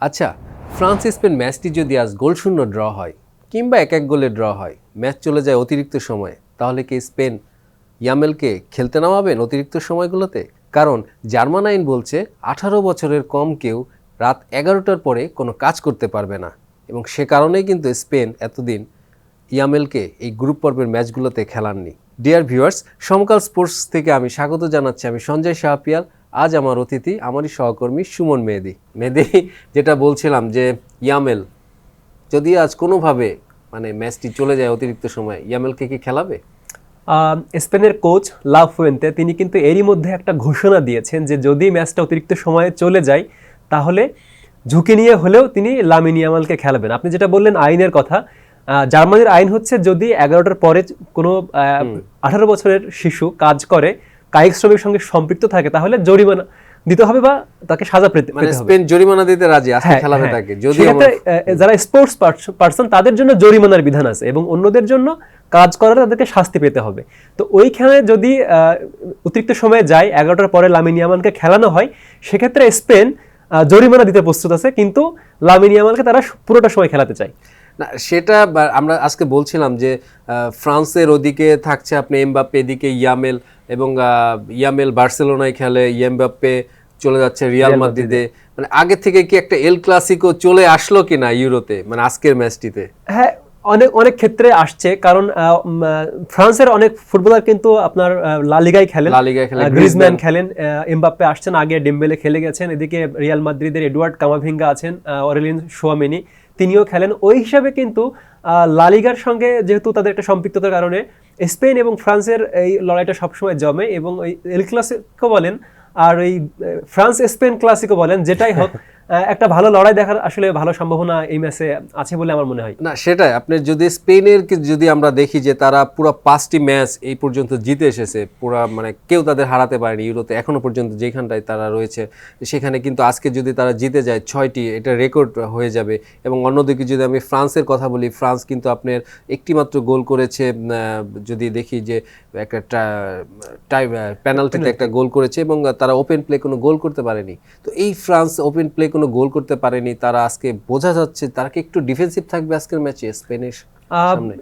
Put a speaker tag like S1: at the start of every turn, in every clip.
S1: আচ্ছা, France Spain ম্যাচটি যদি আজ গোলশূন্য ড্র হয় কিংবা এক গোলে ড্র হয়, ম্যাচ চলে যায় অতিরিক্ত সময়ে, তাহলে কি স্পেন ইয়ামেলকে খেলতে নামাবেন অতিরিক্ত সময়গুলোতে? কারণ জার্মান আইন বলছে 18 বছরের কম কেউ রাত 11টার পরে কোনো কাজ করতে পারবে না, এবং সে কারণেই কিন্তু স্পেন এতদিন ইয়ামেলকে এই গ্রুপ পর্বের ম্যাচগুলোতে খেলাননি। ডিয়ার ভিউয়ার্স, সমকাল স্পোর্টস থেকে আমি স্বাগত জানাচ্ছি। আমি সঞ্জয় শাহপিয়াল। আজ আমার অতিথি আমারই সহকর্মী সুমন মেহেদি। যেটা বলছিলাম যে ইয়ামেল যদি আজ কোনোভাবে ম্যাচটি চলে যায় অতিরিক্ত সময়, ইয়ামেলকে কি খেলাবে?
S2: স্পেনের কোচ লা ফুয়েন্তে তিনি কিন্তু এরই মধ্যে একটা ঘোষণা দিয়েছেন যে যদি ম্যাচটা অতিরিক্ত সময়ে চলে যায় তাহলে ঝুঁকি নিয়ে হলেও তিনি লামিন ইয়ামালকে খেলাবেন। আপনি যেটা বললেন আইনের কথা, জার্মানির আইন হচ্ছে যদি 11টার পরে কোনো 18 বছরের শিশু কাজ করে, কায়িক শ্রমের সঙ্গে সম্পৃক্ত থাকে, তাহলে জরিমানা দিতে হবে বা তাকে সাজা পেতে হবে।
S1: স্পেন জরিমানা দিতে রাজি, আজকে খেলাবে তাকে। যদি
S2: যারা স্পোর্টস পারসন তাদের জন্য জরিমানার বিধান আছে এবং অন্যদের জন্য কাজ করার তাদেরকে শাস্তি পেতে হবে। তো ওইখানে যদি অতিরিক্ত সময়ে যায়, 11টার পরে লামিন ইয়ামালকে খেলানো হয়, সেক্ষেত্রে স্পেন জরিমানা দিতে প্রস্তুত আছে, কিন্তু লামিন ইয়ামালকে তারা পুরোটা সময় খেলাতে চায়
S1: না। সেটা আমরা আজকে বলছিলাম যে ফ্রান্সের ওদিকে থাকছে আপনি এমবাপ্পে, এদিকে ইয়ামেল, এবং ইয়ামেল বার্সেলোনায় খেলে, এমবাপ্পে চলে যাচ্ছে রিয়াল মাদ্রিদে। আগে থেকে কি একটা এল ক্লাসিকো চলে আসলো কিনা ইউরোতে, আজকের ম্যাচটিতে?
S2: হ্যাঁ, অনেক ক্ষেত্রে আসছে, কারণ ফ্রান্সের অনেক ফুটবলার কিন্তু আপনার লা লিগায় খেলেন, গ্রিজম্যান খেলেন, এমবাপ্পে আসছেন, আগে ডেম্বেলে খেলে গেছেন, এদিকে রিয়াল মাদ্রিদের এডওয়ার্ড কামাভিঙ্গা আছেন, অরেলিন শোয়ামেনি তিনিও খেলেন। ওই হিসাবে কিন্তু লা লিগার সঙ্গে যেহেতু তাদের একটা সম্পৃক্ততার কারণে স্পেন এবং ফ্রান্সের এই লড়াইটা সবসময় জমে, এবং ওই এল ক্লাসিকো বলেন আর ওই ফ্রান্স স্পেন ক্লাসিকো বলেন, যেটাই হোক একটা ভালো লড়াই দেখার আসলে ভালো সম্ভাবনা এই ম্যাচে আছে বলে আমার মনে হয়।
S1: না, সেটাই। আপনি যদি স্পেনের যদি আমরা দেখি যে তারা পুরো 5টি ম্যাচ এই পর্যন্ত জিতে এসেছে, পুরো কেউ তাদের হারাতে পারেনি ইউরোতে এখনো পর্যন্ত যেখানটায় তারা রয়েছে, সেখানে কিন্তু আজকে যদি তারা জিতে যায় 6টি, এটা রেকর্ড হয়ে যাবে। এবং অন্যদিকে যদি আমি ফ্রান্সের কথা বলি, ফ্রান্স কিন্তু আপনার একটি মাত্র গোল করেছে, যদি দেখি যে একটা পেনাল্টিতে একটা গোল করেছে, এবং তারা ওপেন প্লে কোনো গোল করতে পারেনি। তো এই ফ্রান্স ওপেন প্লে কোনো গোল করতে পারেনি, তারা আজকে বোঝা যাচ্ছে তারা কি একটু ডিফেন্সিভ থাকবে আজকের ম্যাচে স্পেনের সামনে।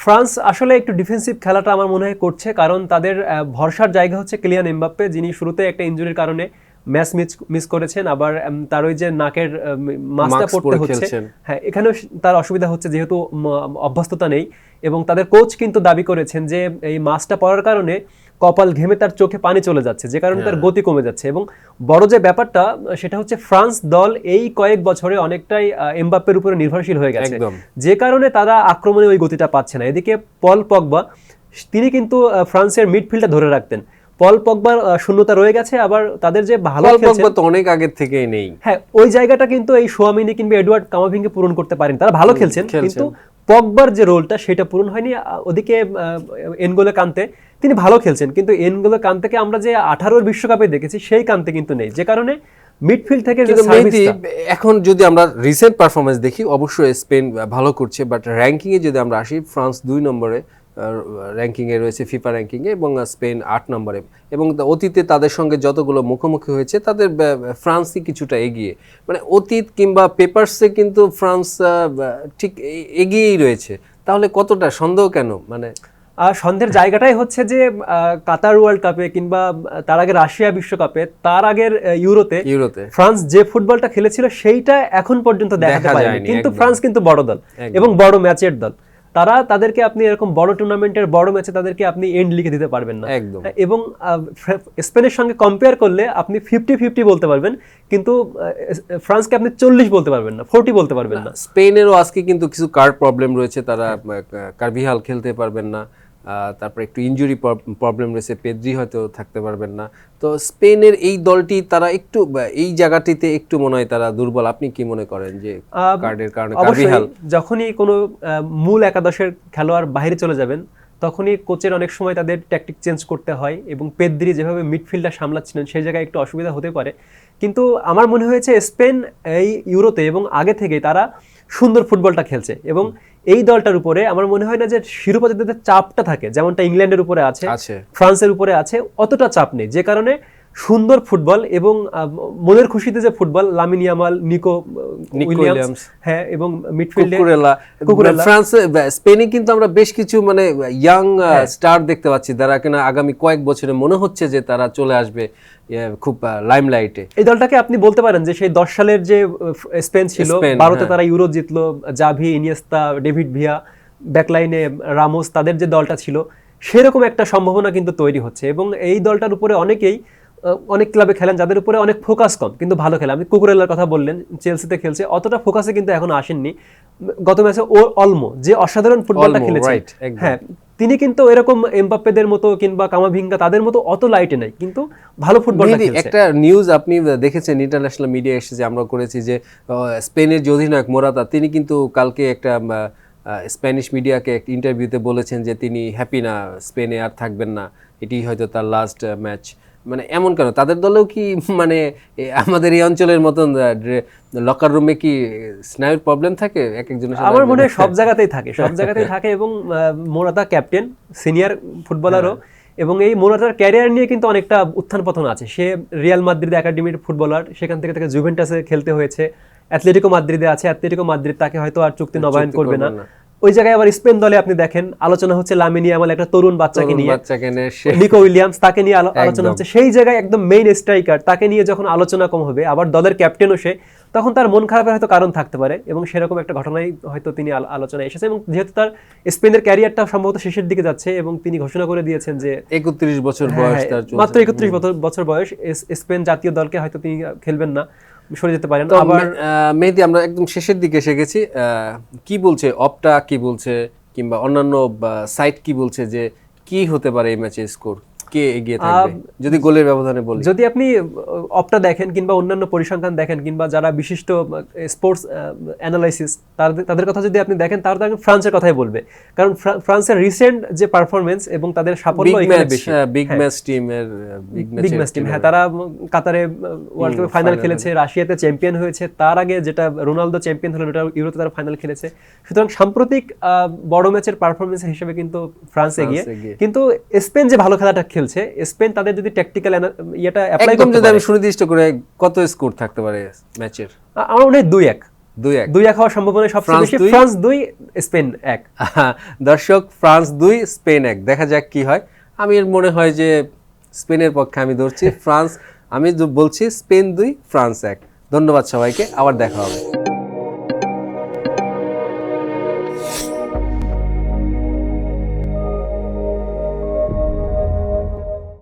S2: ফ্রান্স আসলে একটু ডিফেন্সিভ খেলাটা আমার মনে হয় করছে, কারণ তাদের ভরসার জায়গা হচ্ছে কিলিয়ান এমবাপ্পে, যিনি শুরুতে একটা ইনজুরির কারণে ম্যাচ মিস করেছেন, আবার তার ওই যে নাকের মাস্কটা পড়তে হচ্ছে, হ্যাঁ, এখানেও তার অসুবিধা হচ্ছে যেহেতু অভ্যস্ততা নেই। এবং তাদের কোচ কিন্তু দাবি করেছেন যে এই মাস্কটা পরার কারণে কপাল ঘেমে তার চোখে পানি চলে যাচ্ছে, যে কারণে তার গতি কমে যাচ্ছে। এবং বড় যে ব্যাপারটা সেটা হচ্ছে ফ্রান্স দল এই কয়েক বছরে অনেকটাই এমবাপ্পের উপরে নির্ভরশীল হয়ে গেছে, যে কারণে তারা আক্রমণে ওই গতিটা পাচ্ছে না। এদিকে পল পগবা, তিনি কিন্তু ফ্রান্সের মিডফিল্ডটা ধরে রাখতেন। পল পগবার শূন্যতা রয়ে গেছে, আবার তাদের যে ভালো খেলছে
S1: তো অনেক আগের থেকেই নেই,
S2: হ্যাঁ, ওই জায়গাটা কিন্তু এই শোয়ামিনি কিংবা এডওয়ার্ড কামাভিঙ্গে পূরণ করতে পারেন। তারা ভালো খেলছেন, কিন্তু পগবার যে রোলটা সেটা পূরণ হয়নি। ওদিকে এনগোলো কান্তে, তিনি ভালো খেলছেন, কিন্তু এনগোলো কান্তেকে আমরা যে 18 বিশ্বকাপে দেখেছি সেই কান্তে কিন্তু নেই, যে কারণে মিডফিল্ড থেকে
S1: এখন যদি আমরা রিসেন্ট পারফরমেন্স দেখি, অবশ্যই স্পেন ভালো করছে, বাট র্যাঙ্কিংয়ে যদি আমরা আসি, ফ্রান্স 2 নম্বরে র্যাঙ্কিংয়ে রয়েছে ফিফা র্যাঙ্কিংয়ে, এবং স্পেন 8 নম্বরে। এবং অতীতে তাদের সঙ্গে যতগুলো মুখোমুখি হয়েছে তাদের ফ্রান্সই কিছুটা এগিয়ে, অতীত কিংবা পেপারসে কিন্তু ফ্রান্স ঠিক এগিয়েই রয়েছে। তাহলে কতটা সন্দেহ কেন?
S2: সন্দেহের জায়গাটাই হচ্ছে যে কাতার ওয়ার্ল্ড কাপে কিংবা তার আগে রাশিয়া বিশ্বকাপে, তার আগের ইউরোতে ফ্রান্স যে ফুটবলটা খেলেছিল সেইটা এখন পর্যন্ত দেখাতে পারেনি। কিন্তু ফ্রান্স কিন্তু বড় দল এবং বড় ম্যাচের দল, তাদেরকে আপনি এরকম বড় টুর্নামেন্টের বড় ম্যাচে তাদেরকে আপনি এন্ড লিখে দিতে পারবেন না। এবং স্পেনের সঙ্গে কম্পেয়ার করলে আপনি 50-50 বলতে পারবেন, কিন্তু ফ্রান্সকে আপনি 40 বলতে পারবেন না, 40 বলতে পারবেন না।
S1: স্পেনেরও আজকে কিন্তু কিছু কার্ড প্রবলেম রয়েছে, তারা কারভিহাল খেলতে পারবেন না, তারপর একটু ইনজুরি প্রবলেম রয়েছে, পেদ্রি হয়তো থাকতে পারবেন না। তো স্পেনের এই দলটি তারা একটু এই জায়গাটিতে একটু মনে হয় তারা দুর্বল। আপনি কি মনে করেন যে কার্ডের কারণে?
S2: অবশ্যই যখনই কোনো মূল একাদশের খেলোয়াড় বাইরে চলে যাবেন, তখনই কোচের অনেক সময় তাদের ট্যাকটিক চেঞ্জ করতে হয়, এবং পেদ্রি যেভাবে মিডফিল্ডটা সামলাচ্ছিলেন সেই জায়গায় একটু অসুবিধা হতে পারে। কিন্তু আমার মনে হয়েছে স্পেন এই ইউরোতে এবং আগে থেকেই তারা সুন্দর ফুটবলটা খেলছে, এবং এই দলটার উপরে আমার মনে হয় না যে শিরোপা জেতাতে চাপটা থাকে, যেমনটা ইংল্যান্ডের উপরে আছে, ফ্রান্সের উপরে আছে, অতটা চাপ নেই, যে কারণে সুন্দর ফুটবল এবং মনের খুশিতে যে football, Lamine Yamal, Nico Williams, হ্যাঁ, এবং মিডফিল্ডে
S1: কুকুরেলা। ফ্রান্সে স্পেনে কিন্তু আমরা বেশ কিছু মানে ইয়াং স্টার দেখতে পাচ্ছি, যারা কিনা আগামী কয়েক বছরে মনে হচ্ছে যে তারা চলে আসবে খুব লাইমলাইটে।
S2: এই দলটাকে আপনি বলতে পারেন যে সেই 10 সালের যে স্পেন ছিল, 12তে তারা ইউরো জিতলো, জাভি, ইনিয়েস্তা, ডেভিড ভিয়া, ব্যাকলাইনে রামোস, তাদের যে দলটা ছিল সেরকম একটা সম্ভাবনা কিন্তু তৈরি হচ্ছে। এবং এই দলটার উপরে অনেক ক্লাবে খেলেন যাদের উপরে অনেক ফোকাস কম কিন্তু ভালো খেলে। আপনি কুকুরেলার কথা বললেন, চেলসিতে খেলছে, অতটা ফোকাসে কিন্তু এখন আসেননি। গত ম্যাচে অলমো যে অসাধারণ ফুটবলটা খেলেছে, হ্যাঁ, তিনি কিন্তু এরকম এমবাপ্পেদের মতো কিংবা কামাভিঙ্গা তাদের মতো অত লাইটে নাই, কিন্তু ভালো ফুটবলটা খেলছে।
S1: একটা নিউজ আপনি দেখেছেন, ইন্টারন্যাশনাল মিডিয়া এসে যে আমরা করেছি যে স্পেনের যে অধিনায়ক মোরাতা, তিনি কিন্তু কালকে একটা স্প্যানিশ মিডিয়াকে একটা ইন্টারভিউতে বলেছেন যে তিনি হ্যাপি না, স্পেনে আর থাকবেন না, এটি হয়তো তার লাস্ট ম্যাচ। মানে এমন কেন? তাদের দলেও কি মানে আমাদের এই অঞ্চলের মতন লকার রুমে কি স্নায়ুর প্রবলেম থাকে এক একজনের সাথে?
S2: আমার মনে হয় সব জায়গাতেই থাকে এবং মোরাতা ক্যাপ্টেন, সিনিয়র ফুটবলারও, এবং এই মোরাতার ক্যারিয়ার নিয়ে কিন্তু অনেকটা উত্থান পতন আছে। সে রিয়াল মাদ্রিদ একাডেমির ফুটবলার, সেখান থেকে তাকে জুভেন্টাসে খেলতে হয়েছে, অ্যাথলেটিকো মাদ্রিদে আছে, অ্যাথলেটিকো মাদ্রিদ তাকে হয়তো আর চুক্তি নবায়ন করবে না। ওই জায়গায় আবার স্পেন দলে আপনি দেখেন আলোচনা হচ্ছে লামিন ইয়ামাল, একটা তরুণ বাচ্চাকে নিয়ে, নিকো উইলিয়ামস তাকে নিয়ে আলোচনা হচ্ছে। সেই জায়গায় একদম মেইন স্ট্রাইকার, তাকে নিয়ে যখন আলোচনা কম হবে, আবার দলের ক্যাপ্টেনও সে, তখন তার মন খারাপের হয়তো কারণ থাকতে পারে। এবং সেরকম একটা ঘটনায় হয়তো তিনি আলোচনায় এসেছে। এবং যেহেতু তার স্পেনের ক্যারিয়ারটা সম্ভবত শেষের দিকে যাচ্ছে এবং তিনি ঘোষণা করে দিয়েছেন যে
S1: 31 বছর বয়স,
S2: মাত্র 31 বছর বয়স, স্পেন জাতীয় দলকে হয়তো তিনি খেলবেন না, সরে যেতে পারেন। আবার
S1: মেহেদী, আমরা একদম শেষের দিকে এসে গেছি, কি বলছে অপটা, কি বলছে কিংবা অন্যান্য সাইট কি বলছে যে কি হতে পারে এই ম্যাচের স্কোর, কে এগিয়ে থাকবে যদি গোলের ব্যবধানে বলি?
S2: যদি আপনি অপটা দেখেন কিংবা অন্যান্য পরিসংখ্যান দেখেন কিংবা যারা বিশিষ্ট স্পোর্টস অ্যানালাইসিস তাদের কথা যদি আপনি দেখেন, তাহলে তারা ফ্রান্সের কথাই বলবে। কারণ ফ্রান্সের রিসেন্ট যে পারফরমেন্স এবং তাদের সাফল্য এখানে বেশি,
S1: বিগ ম্যাচ টিম,
S2: হ্যাঁ, তারা কাতারে ওয়ার্ল্ড কাপে ফাইনাল খেলেছে, রাশিয়াতে চ্যাম্পিয়ন হয়েছে, তার আগে যেটা রোনালদো চ্যাম্পিয়ন হলো ওটা ইউরোতে তারা ফাইনাল খেলেছে। সুতরাং সাম্প্রতিক বড় ম্যাচের পারফরমেন্স হিসেবে কিন্তু ফ্রান্স এগিয়ে। কিন্তু স্পেন যে ভালো খেলাটা খেলছে, স্পেন তাদের যদি ট্যাকটিক্যাল ইয়েটা অ্যাপ্লাই করতে
S1: যদি আমি সুনির্দিষ্ট করে কত স্কোর থাকতে পারে ম্যাচের?
S2: আমার মনে হয় 2-1 হওয়ার সম্ভাবনা সবচেয়ে বেশি। France 2, Spain 1।
S1: দর্শক, ফ্রান্স 2, স্পেন 1, দেখা যাক কি হয়। আমি মনে হয় যে স্পেনের পক্ষে আমি ধরছি, ফ্রান্স, আমি বলছি স্পেন 2, ফ্রান্স 1। ধন্যবাদ সবাইকে, আবার দেখা হবে।